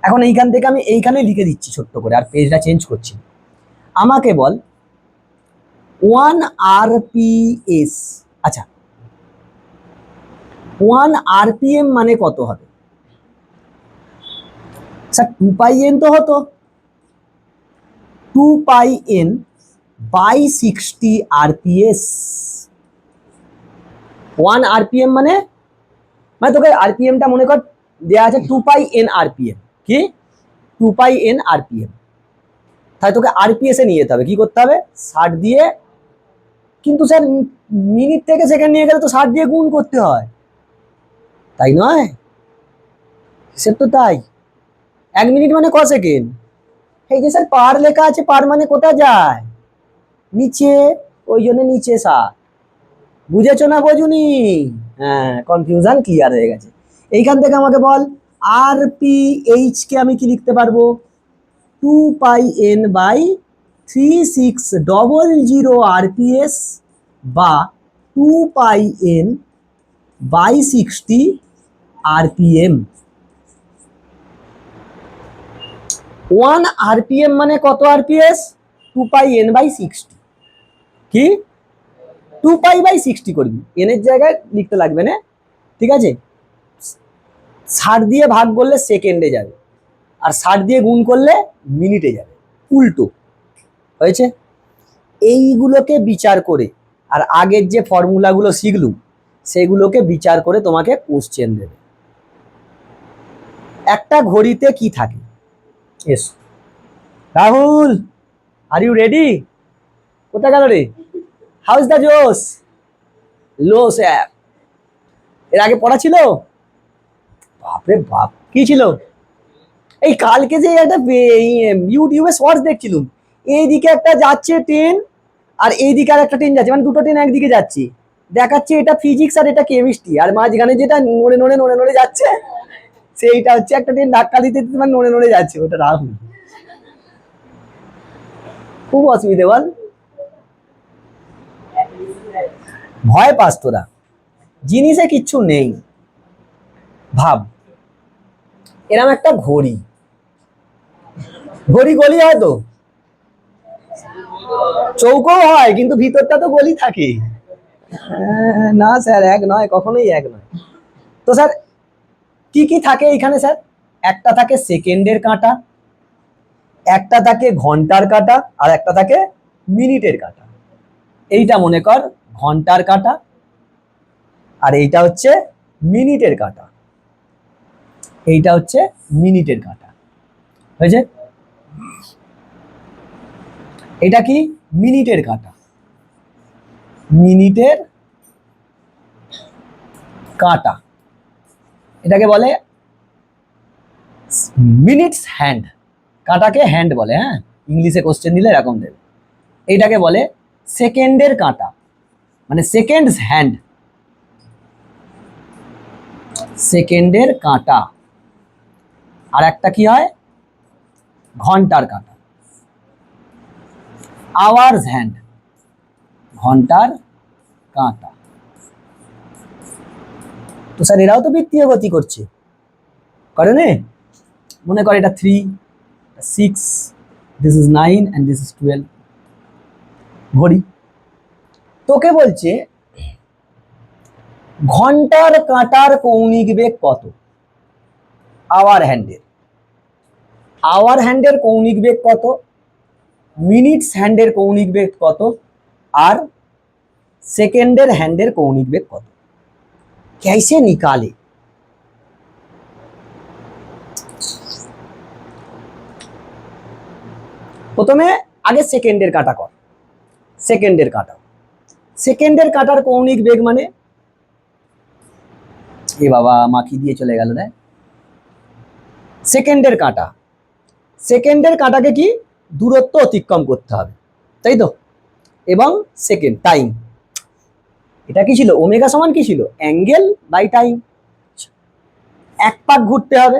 এখন এইখান থেকে আমি এইখানে লিখে দিচ্ছি ছোট্ট করে, আর পেজটা চেঞ্জ করছি। আমাকে বল 1 আরপিএস, আচ্ছা 1 আরপিএম মানে কত হবে স্যার, 2 পাই এন তো হতো, 2 পাই এন বাই 60 আরপিএস। 1 আরপিএম মানে, মানে তোকে আরপিএমটা মনে কর দেয়া আছে 2 পাই এন আরপিএম, কি 2 পাই এন আরপিএম। তাহলে তোকে আরপিএস এ নিয়ে যেতে হবে, কি করতে হবে 60 দিয়ে, কিন্তু স্যার মিনিট থেকে সেকেন্ড নিয়ে গেলে তো 60 দিয়ে গুণ করতে হয়, তাই নয়, সে তো তাই। 1 মিনিট মানে ক সেকেন্ড, এই যে স্যার পার লেখা আছে, পার মানে কোথায় যায়, নিচে, ওই জন্য নিচে 60, বুঝেছো না বোঝুনি, হ্যাঁ কনফিউশন ক্লিয়ার হয়ে গেছে। এইখান থেকে আমাকে বল আরপিএইচ কে আমি কি লিখতে পারবো, 2 পাই এন বাই 3600 আরপিএস বা 2 পাই এন বাই 60 আরপিএম। 1 আরপিএম মানে কত আরপিএস, 2 পাই এন বাই 60, কি 2 পাই বাই 60 করবি, এন এর জায়গায় লিখতে লাগবে না, ঠিক আছে। 60 দিয়ে ভাগ করলে সেকেন্ডে যাবে, আর 60 দিয়ে গুণ করলে মিনিটে যাবে, উল্টো হয়েছে। এইগুলোকে বিচার করে, আর আগের যে ফর্মুলাগুলো শিখলুম সেগুলোকে বিচার করে তোমাকে কোশ্চেন দেবে। একটা ঘড়িতে কি থাকে, এসো রাহুল, আর ইউ রেডি, কোথায় গেল রে, হাউ ইজ দ্য জোস, লো স্যার। এর আগে পড়া ছিল, বাপরে বাপ, কি ছিল, এই কালকে যে একটা ইউটিউবে শর্টস দেখছিলাম, এইদিকে একটা যাচ্ছে ট্রেন আর এইদিকে আর একটা ট্রেন যাচ্ছে, মানে দুটো ট্রেন একদিকে যাচ্ছে, দেখাচ্ছে এটা ফিজিক্স আর এটা কেমিস্ট্রি, আর মাঝখানে যেটা নড়ে নড়ে নড়ে নড়ে যাচ্ছে সেইটা হচ্ছে একটা ট্রেন ধাক্কা দিতে দিতে মানে নড়ে নড়ে যাচ্ছে, ওটা রাহুল। খুব অসুবিধে বল, ভয় পাস তোরা, জিনিসে কিচ্ছু নেই। ভাব এরম একটা ঘড়ি, ঘড়ি গলি হয় তো, চৌকো হয় কিন্তু ভিতরটা তো গলি থাকে, না স্যার এক নয়, কখনোই এক নয়। তো স্যার কি কি থাকে এখানে স্যার, একটা থাকে সেকেন্ডের কাঁটা, একটা থাকে ঘন্টার কাঁটা, আর একটা থাকে মিনিটের কাঁটা। এইটা মনে কর ঘন্টার কাঁটা, আর এইটা হচ্ছে মিনিটের কাঁটা। এইটা হচ্ছে মিনিটের কাঁটা, হয়েছে? এটা কি? মিনিটের কাঁটা, মিনিটের কাঁটা, এটাকে বলে মিনিটস হ্যান্ড। কাঁটাকে হ্যান্ড বলে, হ্যাঁ, ইংলিশে কোশ্চেন দিলে এরকম দেবে। এইটাকে বলে সেকেন্ডের কাঁটা, মানে সেকেন্ডস হ্যান্ড, সেকেন্ডের কাঁটা। আর একটা কি হয়? ঘন্টার কাঁটা, আওয়ার্স হ্যান্ড, ঘন্টার কাঁটা। তো স্যার এরাও তো বৃত্তীয় গতি করছে, করে নে? মনে করে এটা 3, 6, this is 9 and this is 12, ঘড়ি। তোকে বলছে ঘন্টার কাঁটার কৌণিক বেগ কত? আওয়ার হ্যান্ডের, আওয়ার হ্যান্ডের কৌণিক বেগ কত, মিনিটস হ্যান্ডের কৌণিক বেগ কত, আর সেকেন্ডের হ্যান্ডের কৌণিক বেগ কত? कैसे निकाले? প্রথমে আগে সেকেন্ডের কাঁটা কর, সেকেন্ডের কাঁটা, সেকেন্ডের কাঁটার কৌণিক বেগ মানে, এ বাবা মাখি দিয়ে চলে গেল রে। সেকেন্ডের কাঁটা, সেকেন্ডের কাঁটাকে কি দূরত্ব অতিক্রম করতে হবে, তাই তো? এবং সেকেন্ড টাইম, এটা কি ছিল? ওমেগা সমান কি ছিল? Angle by time. এক পাক ঘুরতে হবে,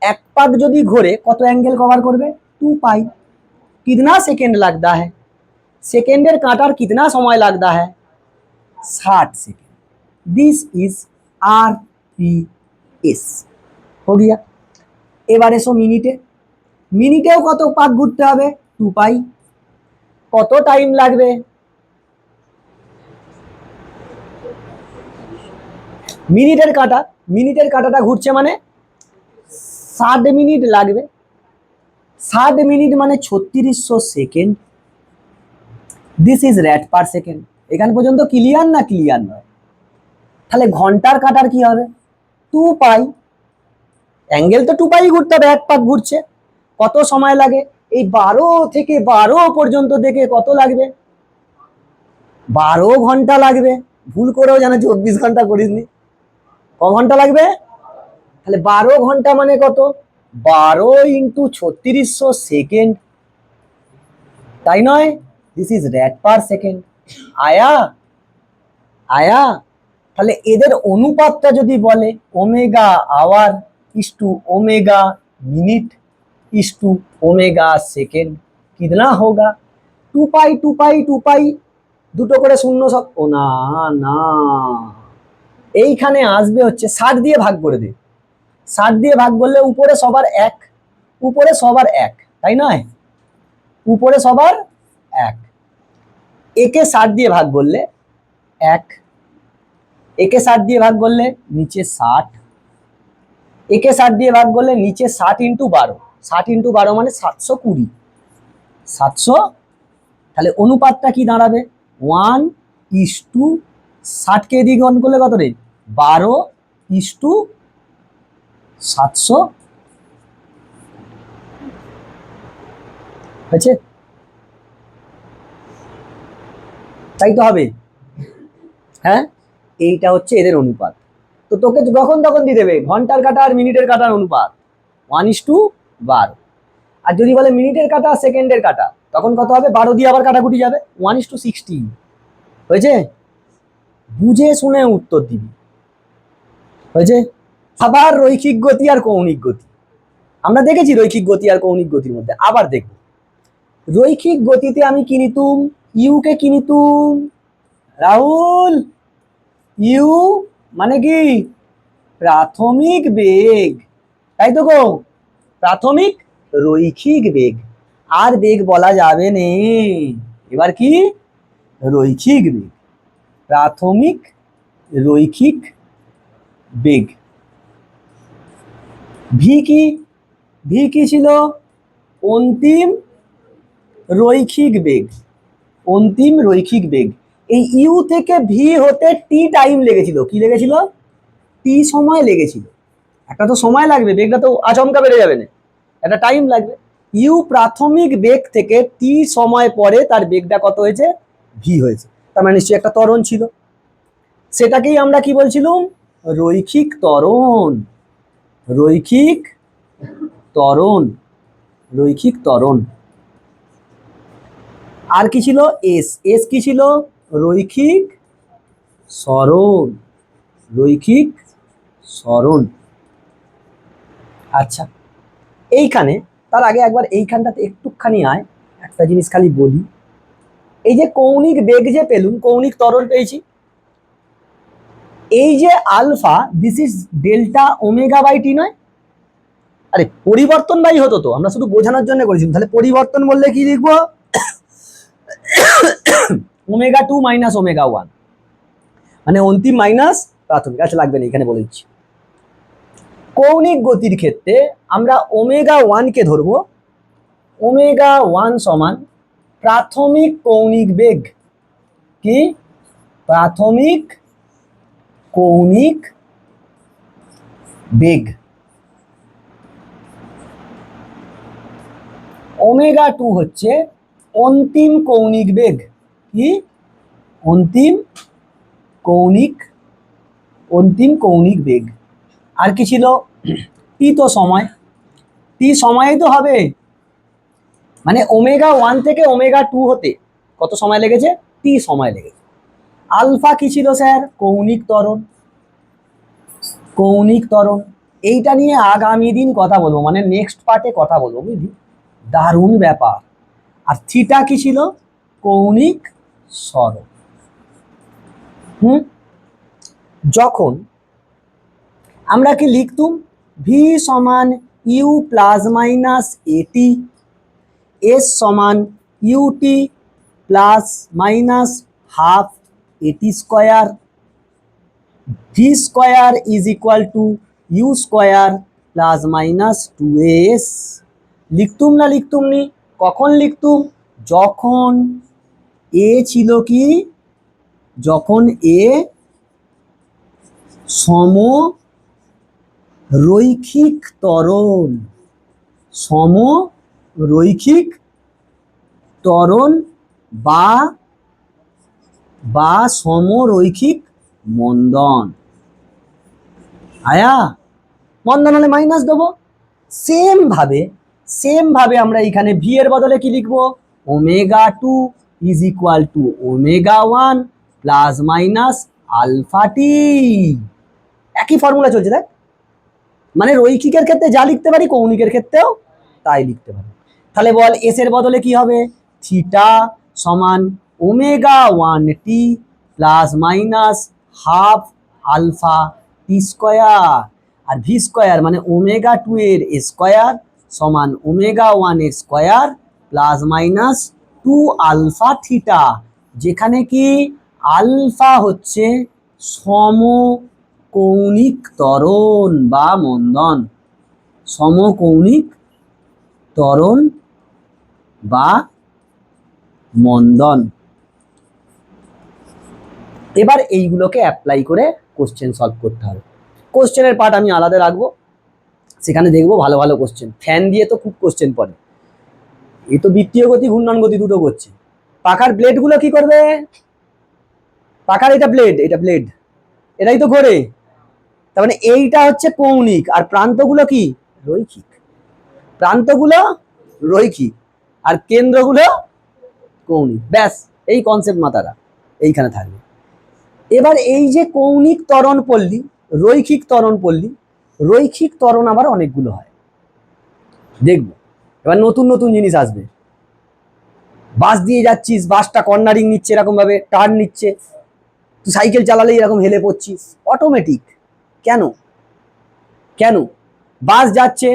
এক পাক যদি ঘোরে কত অ্যাঙ্গেল কভার করবে? 2 पाई। कितना सेकेंड लगता है? सेकेंडের কাঁটার कितना समय लगता है? 60 सेकेंड। This is RPS। हो गया। এবার এসো মিনিটে, মিনিটেও কত পাক ঘুরতে হবে? 2 पाई। কত টাইম লাগবে? মিনিটের কাঁটা, মিনিটের কাঁটাটা ঘুরছে মানে 60 মিনিট লাগবে। 60 মিনিট মানে 3600 second. This is rate per second. এখান পর্যন্ত ক্লিয়ার না? ক্লিয়ার নয়। তাহলে ঘন্টার কাঁটার কি হবে? 2 পাই। অ্যাঙ্গেল তো 2 পাই ঘুরতে হবে, এক পাক ঘুরছে। কত সময় লাগে? এই 12 থেকে 12 পর্যন্ত দেখে কত লাগবে? 12 ঘন্টা লাগবে। ভুল করেও যেন 24 ঘন্টা করিসনি। ক ঘন্টা লাগবে? তাহলে 12 ঘন্টা মানে কত? 12 ইন্টু 3600 সেকেন্ড, তাই নয়? This is rate per second. আয়া আয়া, তাহলে এদের অনুপাতটা যদি বলে omega hour is to omega minute इस टू ओमेगा सेकेंड, कितना होगा? 2 पाई 2 पाई 2 पाई, দুটো করে শূন্য সব। ও না না, এইখানে আসবে হচ্ছে 60 দিয়ে ভাগ করে দে। 60 দিয়ে ভাগ করলে উপরে সবার এক, উপরে সবার এক, তাই নয়? উপরে সবার এক। একে 60 দিয়ে ভাগ করলে 1, একে 60 দিয়ে ভাগ করলে নিচে 60, একে 60 দিয়ে ভাগ করলে নিচে 60 ইন্টু 12, 60 ইন্টু 12 মানে 720, 700। তাহলে অনুপাতটা কি দাঁড়াবে? 1:60 কে এদিকে অন করলে কত রে? 12:700 হয়েছে, তাই তো হবে। হ্যাঁ, এইটা হচ্ছে এদের অনুপাত। তো তোকে যখন তখন দিয়ে দেবে ঘন্টার কাঁটা আর মিনিটের কাঁটার অনুপাত 1:12। আর যদি বলে মিনিটের কাঁটা সেকেন্ডের কাঁটা, তখন কত হবে? 12 দিয়ে আবার কাটাকুটি যাবে, 1:60। হয়েছে? বুঝে শুনে উত্তর দিবি, হয়েছে? আবার রৈখিক গতি আর কৌণিক গতি আমরা দেখেছি, রৈখিক গতি আর কৌণিক গতির মধ্যে আবার দেখব। রৈখিক গতিতে আমি কি নিতুম? ইউ কে কি নিতুম? রাহুল, ইউ মানে কি? প্রাথমিক বেগ, তাই তো গো? প্রাথমিক রৈখিক বেগ, আর বেগ বলা যাবে না। এবার কি? রৈখিক বেগ, প্রাথমিক রৈখিক বেগ। ভি কি? ভি কি ছিল? অন্তিম রৈখিক বেগ, অন্তিম রৈখিক বেগ। এই ইউ থেকে ভি হতে টি টাইম লেগেছিল, কি লেগেছিল? টি সময় লেগেছিল। একটা তো সময় লাগবে, বেগটা তো আচমকা বেড়ে যাবে না, একটা টাইম লাগবে। ইউ প্রাথমিক বেগ থেকে টি সময় পরে তার বেগটা কত হয়েছে, ভি হয়েছে, তার মানে নিশ্চয়ই একটা ত্বরণ ছিল, সেটাকেই আমরা কি বলছিলাম, রৈখিক ত্বরণ, রৈখিক ত্বরণ, রৈখিক ত্বরণ। আর কি ছিল, এস, এস কি ছিল, রৈখিক সরণ, রৈখিক সরণ। আচ্ছা, এইখানে তার আগে একবার এইখানটাতে একটুখানি আয়, একটা জিনিস খালি বলি, এই যে কৌণিক বেগ যে পেলুম, কৌণিক ত্বরণ পেয়েছি, এই যে alpha, this is delta omega by T নয়? আরে পরিবর্তন বাই হতো তো, আমরা শুধু বোঝানোর জন্য করেছিলাম, তাহলে পরিবর্তন বললে কি লিখবো, omega two minus omega one, মানে অন্তিম মাইনাস প্রাথমিক। আচ্ছা লাগবে না, এখানে বলে দিচ্ছি। কৌণিক গতির ক্ষেত্রে আমরা ওমেগা ওয়ানকে ধরবো, ওমেগা ওয়ান সমান প্রাথমিক কৌণিক বেগ, কি প্রাথমিক কৌণিক বেগ। ওমেগা টু হচ্ছে অন্তিম কৌণিক বেগ, কি অন্তিম কৌণিক, অন্তিম কৌণিক বেগ। আর কি ছিল, টি তো সময়, টি সময়ই তো হবে, মানে ওমেগা ওয়ান থেকে ওমেগা টু হতে কত সময় লেগেছে, টি সময় লেগেছে। আলফা কি ছিল স্যার, কৌণিক ত্বরণ, কৌণিক ত্বরণ। এইটা নিয়ে আগামী দিন কথা বলবো, মানে নেক্সট পার্টে কথা বলবো, বুঝলি, দারুণ ব্যাপার। আর থিটা কি ছিল, কৌণিক সরণ। যখন আমরা কি লিখতুম, ভি সমান U plus minus AT, S সমান UT plus minus half AT square, V square is equal to U square plus minus two AS. লিখতুম না লিখতুম নি, কখন লিখতুম, যখন এ ছিল কি, যখন এ সম রৈখিক ত্বরণ, সম রৈখিক ত্বরণ বা সমরৈখিক মন্দন। আয়া, মন্দন হলে মাইনাস দেবো। সেম ভাবে আমরা এখানে ভি এর বদলে কি লিখবো, omega two is equal to omega one plus minus alpha t. একই ফর্মুলা চলছে, দেখ, মানে রৈখিকের ক্ষেত্রে যা লিখতে পারি কৌণিকের ক্ষেত্রেও তাই লিখতে পারি। তাহলে বল, এস এর বদলে কি হবে, থিটা সমান omega one T plus minus half alpha T square, আর ভি স্কোয়ার মানে ওমেগা টু এর স্কোয়ার সমান ওমেগা ওয়ান এর square plus minus two alpha theta, যেখানে কি আলফা হচ্ছে সমকৌণিক ত্বরণ বা মন্দন, সমকৌণিক ত্বরণ বা মন্দন। এবার এইগুলোকে অ্যাপ্লাই করে কোশ্চেন সলভ করতে হবে। কোশ্চেনের পার্ট আমি আলাদা রাখবো, সেখানে দেখবো ভালো ভালো কোশ্চেন। ফ্যান দিয়ে তো খুব কোশ্চেন পড়ে, এই তো বৃত্তীয় গতি ঘূর্ণন গতি দুটো করছে। পাখার ব্লেডগুলো কি করবে, পাখার এটা ব্লেড, এটা ব্লেড, এটাই তো ঘোরে, তার মানে এইটা হচ্ছে কৌণিক, আর প্রান্তগুলো কি রৈখিক, প্রান্তগুলো রৈখিক আর কেন্দ্রগুলো কৌণিক। ব্যাস, এই কনসেপ্ট মাথাটা এইখানে থাকবে। এবার এই যে কৌণিক ত্বরণ পড়লি, রৈখিক ত্বরণ পড়লি, রৈখিক ত্বরণ আবার অনেকগুলো হয়, দেখবো এবার নতুন নতুন জিনিস আসবে। বাস দিয়ে যাচ্ছিস, বাসটা কর্নারিং নিচ্ছে, এরকম ভাবে টার্ন নিচ্ছে, তুই সাইকেল চালালেই এরকম হেলে পড়ছিস, অটোমেটিক। কেন কেন বাস যাচ্ছে,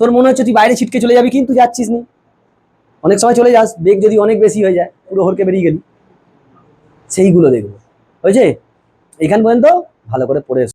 তোর মনে হচ্ছে তুই বাইরে ছিটকে চলে যাবি, কিন্তু যাচ্ছিস নি, অনেক সময় চলে যাস, বেগ যদি অনেক বেশি হয়ে যায়, পুরো হরকে বেরিয়ে গেলি, সেইগুলো দেখবো। হয়েছে, এইখান পর্যন্ত ভালো করে পড়ে